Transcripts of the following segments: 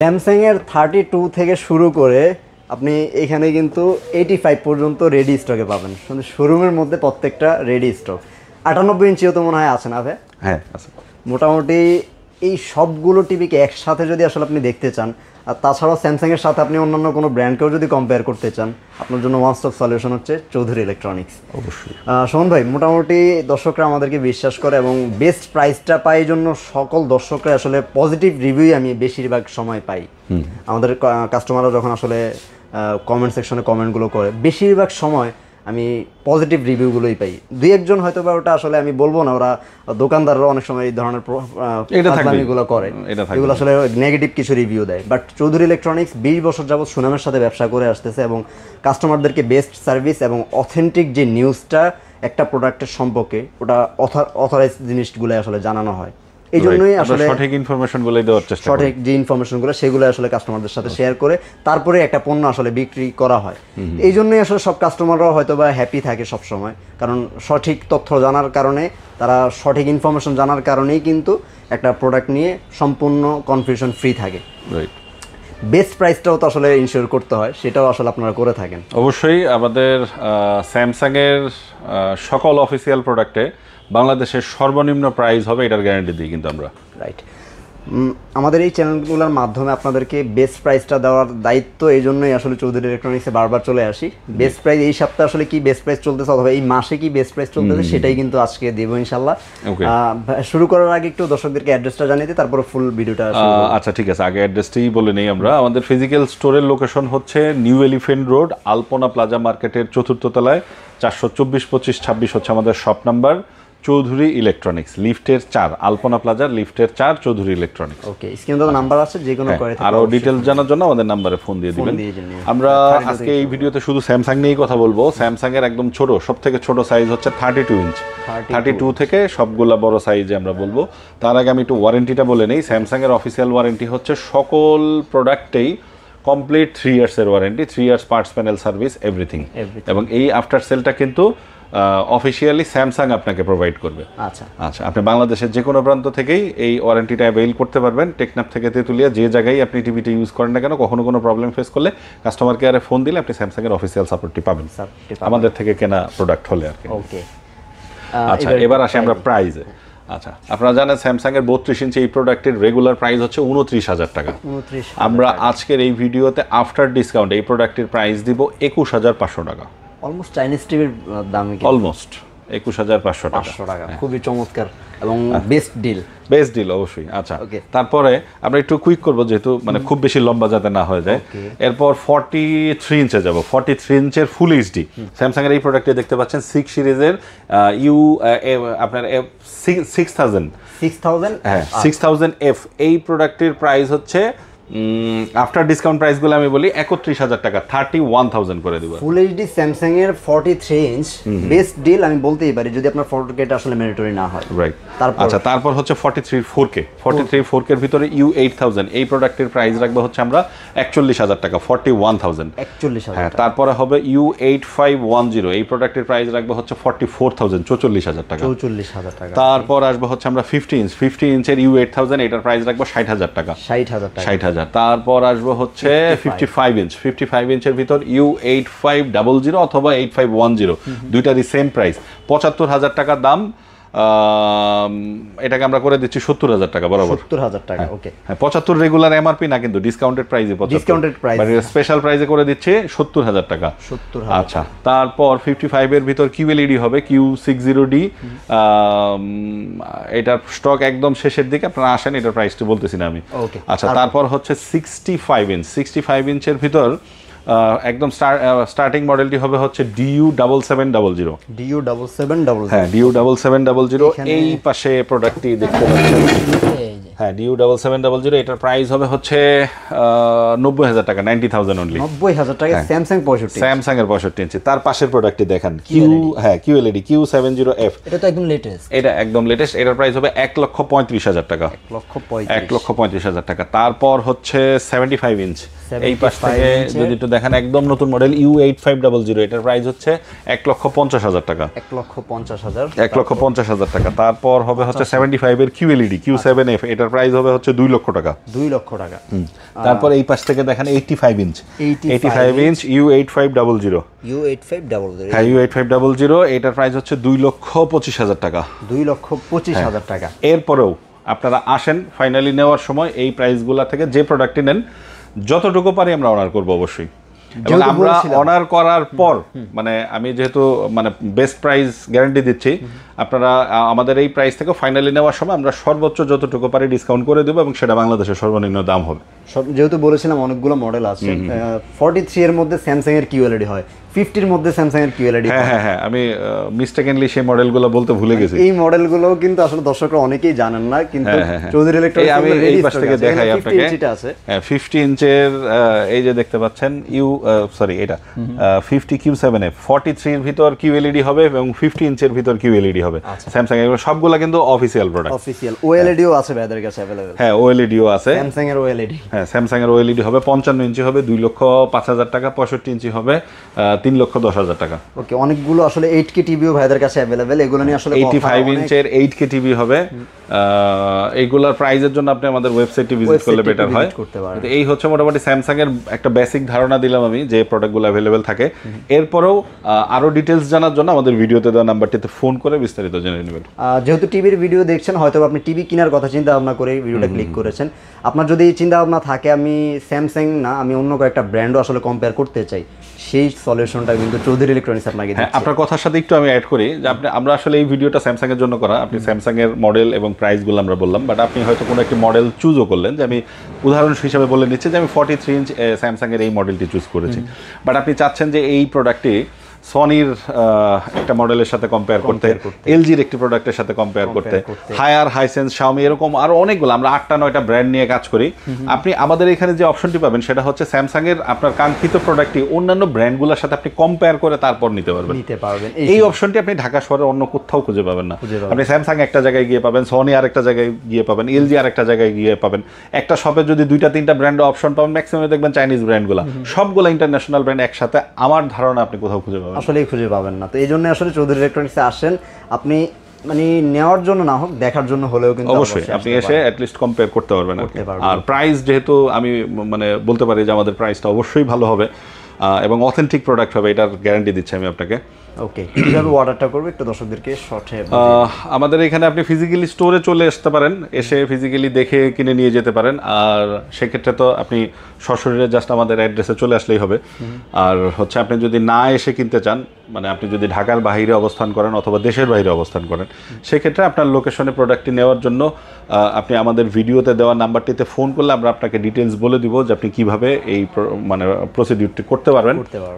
Samsung এর 32 থেকে শুরু করে আপনি এখানে কিন্তু 85 পর্যন্ত রেডি স্টকে পাবেন। শুধু শোরুমের মধ্যে প্রত্যেকটা রেডি স্টক। 98 ইঞ্চিও তো মনে হয় আছে না ভাই? হ্যাঁ আছে। মোটামুটি এই সবগুলো টিভিকে একসাথে যদি আসলে আপনি দেখতে চান, আর তাছাড়াও স্যামসাং এর সাথে আপনি অন্যান্য কোনো ব্র্যান্ডকেও যদি কম্পেয়ার করতে চান, আপনার জন্য ওয়ান স্টপ সলিউশন হচ্ছে চৌধুরী ইলেকট্রনিক্স। অবশ্যই শোন ভাই, মোটামুটি দর্শকরা আমাদেরকে বিশ্বাস করে এবং বেস্ট প্রাইসটা পাই, এই জন্য সকল দর্শকরা আসলে পজিটিভ রিভিউ আমি বেশিরভাগ সময় পাই। আমাদের কাস্টমাররা যখন আসলে কমেন্ট সেকশনে কমেন্টগুলো করে, বেশিরভাগ সময় আমি পজিটিভ রিভিউগুলোই পাই। দুই একজন হয়তো বা ওটা আসলে আমি বলবো না, ওরা দোকানদাররা অনেক সময় এই ধরনের ফাজলামিগুলো করে, এগুলো আসলে নেগেটিভ কিছু রিভিউ দেয়। বাট চৌধুরী ইলেকট্রনিক্স 20 বছর যাবত সুনামের সাথে ব্যবসা করে আসতেছে এবং কাস্টমারদেরকে বেস্ট সার্ভিস এবং অথেন্টিক যে নিউজটা একটা প্রোডাক্টের সম্পর্কে, ওটা অথরাইজ জিনিসগুলো আসলে জানানো হয়। এই জন্যই আসলে সঠিক ইনফরমেশনগুলোই দেওয়ার চেষ্টা করি। সঠিক যে ইনফরমেশনগুলো সেগুলো আসলে কাস্টমারদের সাথে শেয়ার করে তারপরে একটা পণ্য আসলে বিক্রি করা হয়। এই জন্যই আসলে সব কাস্টমাররাও হয়তো বা হ্যাপি থাকে সব সময়, কারণ সঠিক তথ্য জানার কারণে, তারা সঠিক ইনফরমেশন জানার কারণেই কিন্তু একটা প্রোডাক্ট নিয়ে সম্পূর্ণ কনফিউশন ফ্রি থাকে। বেস্ট প্রাইসটাও তো আসলে ইনশিওর করতে হয়, সেটাও আসলে আপনারা করে থাকেন। অবশ্যই আমাদের স্যামসাংয়ের সকল অফিসিয়াল প্রোডাক্টে বাংলাদেশের সর্বনিম্ন প্রাইস হবে, এটার গ্যারান্টি দিই কিন্তু আমরা। রাইট। আমাদের এই চ্যানেলগুলোর মাধ্যমে আপনাদেরকে বেস্ট প্রাইসটা দেওয়ার দায়িত্ব, এই জন্যই আসলে চৌধুরী ইলেকট্রনিক্সে বারবার চলে আসি। বেস্ট প্রাইস এই সপ্তাহে আসলে কি বেস্ট প্রাইস চলতেছে অথবা এই মাসে কি বেস্ট প্রাইস চলতেছে সেটাই কিন্তু আজকে দেবো ইনশাল্লাহ। শুরু করার আগে একটু দর্শকদেরকে অ্যাড্রেসটা জানিয়ে দিই, তারপর ফুল ভিডিওটা। আচ্ছা ঠিক আছে, আগে অ্যাড্রেসটাই বলে নেই আমরা। আমাদের ফিজিক্যাল স্টোরের লোকেশন হচ্ছে নিউ এলিফেন্ট রোড, আলপনা প্লাজা মার্কেটের 4th তলায়, 424-25-26 হচ্ছে আমাদের শপ নাম্বার। চৌধুরী ইলেকট্রনিক্স, লিফটের 4, আলপনা প্লাজার লিফটের 4, চৌধুরী ইলেকট্রনিক্স। ওকে, স্ক্রিনে তো নাম্বার আছে, যে কোনো করে আরো ডিটেইলস জানার জন্য আমাদের নম্বরে ফোন দিয়ে দিবেন। আমরা আজকে এই ভিডিওতে শুধু স্যামসাং নিয়েই কথা বলবো। স্যামসাং এর একদম ছোট, সবথেকে ছোট সাইজ হচ্ছে 32 ইঞ্চ। 32 থেকে সবগুলা বড় সাইজে আমরা বলবো। তার আগে আমি একটু ওয়ারেন্টিটা বলে নেই। স্যামসাং এর অফিসিয়াল ওয়ারেন্টি হচ্ছে সকল প্রোডাক্টেই কমপ্লিট 3 ইয়ার্সের warranty, 3 years parts panel service everything. এবং এই আফটার সেলটা কিন্তু অফিসিয়ালি স্যামসাং আপনাকে প্রোভাইড করবে। আচ্ছা আচ্ছা, আপনি বাংলাদেশের যে কোনো প্রান্ত থেকেই এই ওয়ারেন্টিটা অ্যাভেইল করতে পারবেন। টেকনাফ থেকে তেতুলিয়া, যে জায়গায় আপনি টিভিটা ইউজ করেন না কেন, কখনো কোনো প্রবলেম ফেস করলে কাস্টমার কেয়ারে ফোন দিলে আপনি স্যামসাং এর অফিসিয়াল সাপোর্টটি পাবেন আমাদের থেকে কেনা প্রোডাক্ট হলে আর কি। ওকে, আচ্ছা এবার আসি আমরা প্রাইজে। আচ্ছা, আপনারা জানেন স্যামসাং এর 32 ইঞ্চি এই প্রোডাক্টের রেগুলার প্রাইস হচ্ছে 29,000 টাকা। আমরা আজকের এই ভিডিওতে আফটার ডিসকাউন্ট এই প্রোডাক্টের প্রাইস দিব 21,500 টাকা। অলমোস্ট চাইনিজ টিভির দাম, অলমোস্ট 21,500 টাকা। খুবই চমৎকার এবং বেস্ট ডিল অবশ্যই। আচ্ছা, তারপরে আমরা একটু কুইক করবো, যেহেতু মানে খুব বেশি লম্বা যাতে না হয়ে যায়। এরপর 43 ইঞ্চে যাব। 43 ইঞ্চের ফুল এইচডি স্যামসাং এর এই প্রোডাক্টে দেখতে পাচ্ছেন 6 সিরিজের আপনার 6000F। এই প্রোডাক্টের প্রাইস হচ্ছে আফটার ডিসকাউন্ট প্রাইসগুলো আমি বলি 31,000 টাকা, 31,000 করে দিব। ফুল এইচডি স্যামসাং এর 43 ইঞ্চ বেস্ট ডিল আমি বলতেই পারি, যদি আপনার 4K আসলে ম্যান্ডেটরি না হয়। রাইট। আচ্ছা, তারপর হচ্ছে 43 4K এর ভিতরে U8000 এই প্রোডাক্টের প্রাইস রাখবো হচ্ছে আমরা 41,000 টাকা, 41,000। 41,000। হ্যাঁ, তারপরে হবে U8510 এই প্রোডাক্টের প্রাইস রাখবো হচ্ছে 44,000, 44,000 টাকা। 44,000 টাকা। তারপর আসবো হচ্ছে আমরা 50 ইঞ্চের U8000 এটার প্রাইস রাখবো 60,000 টাকা। 60,000। তারপর আসবো হচ্ছে 55 ইঞ্চের ভিতর U8500 অথবা 8510, দুইটারই সেম প্রাইস, 75,000 টাকা দাম। এটাকে আমরা করে দিচ্ছি 70,000 টাকা বরাবর। 70,000 টাকা। ওকে, হ্যাঁ, 75 রেগুলার এমআরপি না, কিন্তু ডিসকাউন্টেড প্রাইসে, ডিসকাউন্টেড প্রাইস, স্পেশাল প্রাইসে করে দিচ্ছি 70,000 টাকা। 70,000। আচ্ছা, তারপর 55 এর ভিতর QLED হবে Q60D। এটার স্টক একদম শেষের দিকে, আপনারা আসেন, এটার প্রাইসটা বলতেছি না আমি। আচ্ছা, তারপর হচ্ছে 65 ইঞ্চের ভিতর একদম স্টার্টিং মডেলটি হবে হচ্ছে DU7700। হ্যাঁ, DU7700 এই পাশে প্রোডাক্টটি দেখতে পাচ্ছেন। হ্যাঁ, DU7700 এটার প্রাইস হবে হচ্ছে 90,000 টাকা, 90,000 অনলি। 90,000 টাকা স্যামসাং 65 এর 65 ইঞ্চি। তার পাশের প্রোডাক্টটি দেখেন QLED Q70F। এটা তো একদম লেটেস্ট। এটা একদম লেটেস্ট। এটার প্রাইস হবে 1,35,000 টাকা। 1,35,000 টাকা। তারপর হচ্ছে 75 ইঞ্চ এই পাশ থেকে যদি একটু দেখেন, একদম নতুন মডেল U8500 এটার প্রাইস হচ্ছে 1,50,000 টাকা। 1,50,000 টাকা। তারপর হবে হচ্ছে 75 এর QLED Q7F এটার এটার প্রাইস হবে হচ্ছে 2 লক্ষ টাকা। 2 লক্ষ টাকা। তারপর এই পাশ থেকে দেখেন 85 ইঞ্চ, 85 ইঞ্চ U8500, U8500, হ্যাঁ U8500, এটার প্রাইস হচ্ছে 2,25,000 টাকা। 2,25,000 টাকা। এরপরেও আপনারা আসেন ফাইনালি নেওয়ার সময় এই প্রাইসগুলা থেকে যে প্রোডাক্টটি নেন যতটুকু পারি আমরা অনার করব অবশ্যই। এবং আমরা অনার করার পর মানে আমি যেহেতু মানে বেস্ট প্রাইস গ্যারান্টি দিচ্ছি, আপনারা আমাদের এই প্রাইস থেকে ফাইনালি নেওয়ার সময় আমরা সর্বোচ্চ যতটুকু পারি ডিসকাউন্ট করে দেবো এবং সেটা বাংলাদেশের সর্বনিম্ন দাম হবে। যেহেতু বলেছিলাম অনেকগুলো মডেল আছে, 43 এর মধ্যে স্যামসাং এর QLED হয়, 50 এর মধ্যে স্যামসাং এর QLED। হ্যাঁ আমি মিস্টেকেনলি সেই মডেলগুলো বলতে ভুলে গেছি। এই মডেলগুলো কিন্তু আসলে দর্শকরা অনেকেই জানেন না, কিন্তু চৌধুরী ইলেকট্রনিক্স আমি এই পাশ থেকে দেখাই আপনাকে। 50 ইঞ্চের এই যে দেখতে পাচ্ছেন এটা 50Q7F 43 এর ভিতর QLED হবে এবং 50 ইঞ্চের ভিতর QLED হবে। স্যামসাং এর সবগুলা কিন্তু অফিশিয়াল প্রোডাক্ট। অফিশিয়াল OLED ও আছে ভাইদের কাছে अवेलेबल। হ্যাঁ OLED ও আছে, স্যামসাং এর OLED। হ্যাঁ স্যামসাং এর OLED হবে 55 ইঞ্চি হবে 2,05,000 টাকা, 65 ইঞ্চি হবে 3,10,000 টাকা। ওকে, অনেকগুলো আসলে 8K টিভিও ভাইদের কাছে अवेलेबल। এগুলো নিয়ে আসলে 85 ইঞ্চের 8K টিভি হবে। এইগুলার প্রাইজের জন্য আপনি আমাদের ওয়েবসাইটে ভিজিট করলে বেটার হয়। এই হচ্ছে মোটামুটি স্যামসাং এর একটা বেসিক ধারণা দিলাম আমি যে প্রোডাক্টগুলো अवेलेबल থাকে। এরপরেও আরো ডিটেইলস জানার জন্য আমাদের ভিডিওতে দেওয়া নাম্বারটিতে ফোন করে বিস্তারিত জেনে নেবেন। যেহেতু টিভির ভিডিও দেখছেন, হয়তো আপনি টিভি কেনার কথা চিন্তা ভাবনা করে ভিডিওটা ক্লিক করেছেন। আপনার যদি চিন্তা ভাবনা থাকে আমি স্যামসাং না আমি অন্য কয়েকটা ব্র্যান্ডও আসলে কম্পেয়ার করতে চাই, সেই সলিউশনটা কিন্তু চৌধুরী ইলেকট্রনিক্স আপনাকে দিচ্ছে। আপনার কথার সাথে একটু আমি অ্যাড করি যে আমরা আসলে এই ভিডিওটা স্যামসাং এর জন্য করা। আপনি স্যামসাং এর মডেল এবং প্রাইসগুলো আমরা বললাম, বাট আপনি হয়তো কোনো একটি মডেল চুজও করলেন, যে আমি উদাহরণ হিসেবে বলে নিচ্ছি যে আমি 43 ইঞ্চ স্যামসাং এর এই মডেলটি চুজ করেছি, বাট আপনি চাচ্ছেন যে এই প্রোডাক্টটি সনির একটা মডেলের সাথে কম্পেয়ার করতে, এলজির একটি প্রোডাক্টের সাথে কম্পেয়ার করতে, হায়ার হাইসেন্স শাওমি এরকম আরো অনেকগুলো আমরা 8টা-9টা ব্র্যান্ড নিয়ে কাজ করি। আপনি আমাদের এখানে যে অপশনটি পাবেন সেটা হচ্ছে স্যামসাং এর আপনার কাঙ্ক্ষিত প্রোডাক্টটি অন্যান্য ব্র্যান্ডগুলোর সাথে আপনি কম্পেয়ার করে তারপর নিতে পারবেন। এই অপশনটি আপনি ঢাকা শহরে অন্য কোথাও খুঁজে পাবেন না। আপনি স্যামসাং একটা জায়গায় গিয়ে পাবেন, সনি আরেকটা জায়গায় গিয়ে পাবেন, এলজি আরেকটা জায়গায় গিয়ে পাবেন। একটা শপে যদি 2টা-3টা ব্র্যান্ড অপশন পাবেন, ম্যাক্সিমাম দেখবেন চাইনিজ ব্র্যান্ডগুলো, সবগুলো ইন্টারন্যাশনাল ব্র্যান্ড একসাথে আমার ধারণা আপনি কোথাও খুঁজে পাবেন আসলেই খুঁজে পাবেন না। তো এই জন্য আসলে চৌধুরী ইলেকট্রনিক্সে আসেন, আপনি মানে নেওয়ার জন্য না হোক দেখার জন্য হলেও কিন্তু অবশ্যই আপনি এসে অ্যাটলিস্ট কম্পেয়ার করতে পারবেন। আর প্রাইস যেহেতু আমি মানে বলতে পারি যে আমাদের প্রাইসটা অবশ্যই ভালো হবে এবং অথেন্টিক প্রোডাক্ট হবে, এটার গ্যারান্টি দিচ্ছি আমি আপনাকে। ওকে, কিভাবে অর্ডারটা করব একটু দর্শকদেরকে শর্টে আমাদের এখানে আপনি ফিজিক্যালি স্টোরে চলে আসতে পারেন, এসে ফিজিক্যালি দেখে কিনে নিয়ে যেতে পারেন। আর সেক্ষেত্রে তো আপনি সশরীরে জাস্ট আমাদের অ্যাড্রেসে চলে আসলেই হবে। আর হচ্ছে আপনি যদি না এসে কিনতে চান, মানে আপনি যদি ঢাকার বাইরে অবস্থান করেন অথবা দেশের বাইরে অবস্থান করেন, সেক্ষেত্রে আপনার লোকেশনে প্রোডাক্টটি নেওয়ার জন্য আপনি আমাদের ভিডিওতে দেওয়া নাম্বারটিতে ফোন করলে আমরা আপনাকে ডিটেলস বলে দিব যে আপনি কীভাবে এই মানে প্রসিডিউরটি করতে পারবেন।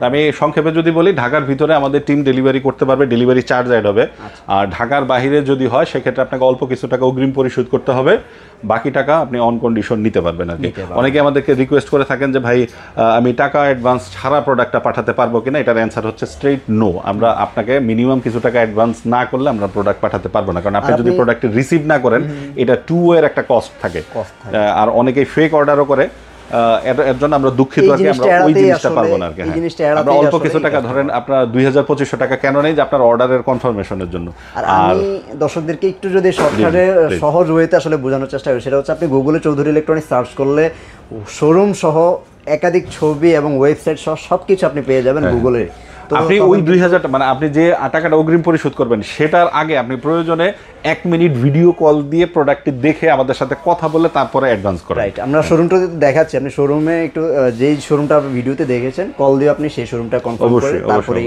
আমি সংক্ষেপে যদি বলি, ঢাকার ভিতরে আমাদের টিম ডেলিভারি করতে পারবে, ডেলিভারি চার্জ অ্যাড হবে। আর ঢাকার বাইরে যদি হয় সেক্ষেত্রে আপনাকে অল্প কিছু টাকা অগ্রিম পরিশোধ করতে হবে, বাকি টাকা আপনি অন কন্ডিশন নিতে পারবেন আর কি। অনেকে আমাদেরকে রিকোয়েস্ট করে থাকেন যে ভাই আমি টাকা অ্যাডভান্স ছাড়া প্রোডাক্টটা পাঠাতে পারবো কিনা, এটার অ্যান্সার হচ্ছে স্ট্রেইট নো। আমরা আপনাকে মিনিমাম কিছু টাকা অ্যাডভান্স না করলে আমরা প্রোডাক্ট পাঠাতে পারবো না, কারণ আপনি যদি প্রোডাক্ট রিসিভ না করেন এটা 2 এর একটা কস্ট থাকে। আর অনেকেই ফেক অর্ডারও করে, এর জন্য আমরা দুঃখিত আর কি, আমরা ওই জিনিসটা পারবো না আর কি। আমরা অল্প কিছু টাকা ধরেন আপনার 2,500 টাকা কেন নেই, যে আপনার অর্ডারের কনফার্মেশনের জন্য। আর আমি দর্শকদেরকে একটু যদি শর্টকাটে সহজ ওয়েতে আসলে বোঝানোর চেষ্টা করি, সেটা হচ্ছে আপনি গুগলে চৌধুরী ইলেকট্রনিক্স সার্চ করলে শোরুম সহ একাধিক ছবি এবং ওয়েবসাইট সহ সবকিছু আপনি পেয়ে যাবেন গুগলে। আপনি ওই 2,000 মানে আপনি যে টাকাটা অগ্রিম পরিশোধ করবেন সেটার আগে আপনি প্রয়োজনে 1 মিনিট ভিডিও কল দিয়ে প্রোডাক্টটি দেখে আমাদের সাথে কথা বলে তারপরে অ্যাডভান্স করেন। রাইট, আমরা শোরুমটা দেখাচ্ছি, আপনি শোরুমে একটু যেই শোরুমটা আপনি ভিডিওতে দেখেছেন কল দিয়ে আপনি সেই শোরুমটা কনফার্ম করে তারপরে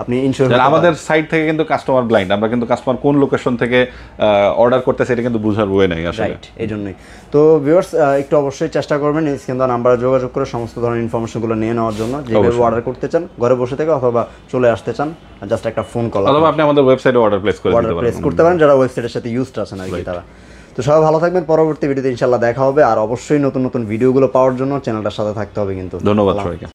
আপনি ইনস্যুরেন্স। আমাদের সাইট থেকে কিন্তু কাস্টমার ব্লাইন্ড, আমরা কিন্তু কাস্টমার কোন লোকেশন থেকে অর্ডার করতেছে এটা কিন্তু বুঝার ওয়ে নাই আসলে। রাইট, এইজন্যই তো ভিউয়ার্স একটু অবশ্যই চেষ্টা করবেন স্ক্রিন দেওয়া নাম্বারে যোগাযোগ করে সমস্ত ধরনের ইনফরমেশনগুলো নিয়ে নেওয়ার জন্য। যেভাবে অর্ডার করতে চান ঘরে বসে থেকে অথবা চলে আসতে চান, জাস্ট একটা ফোন কল অথবা আপনি আমাদের ওয়েবসাইটে অর্ডার প্লেস করতে পারেন, যারা ওয়েবসাইটের সাথে ইউজড আছেন আর কি তারা। তো সবাই ভালো থাকবেন, পরবর্তী ভিডিওতে ইনশাআল্লাহ দেখা হবে। আর অবশ্যই নতুন নতুন ভিডিওগুলো পাওয়ার জন্য চ্যানেলটার সাথে থাকতে হবে কিন্তু। ধন্যবাদ সবাইকে।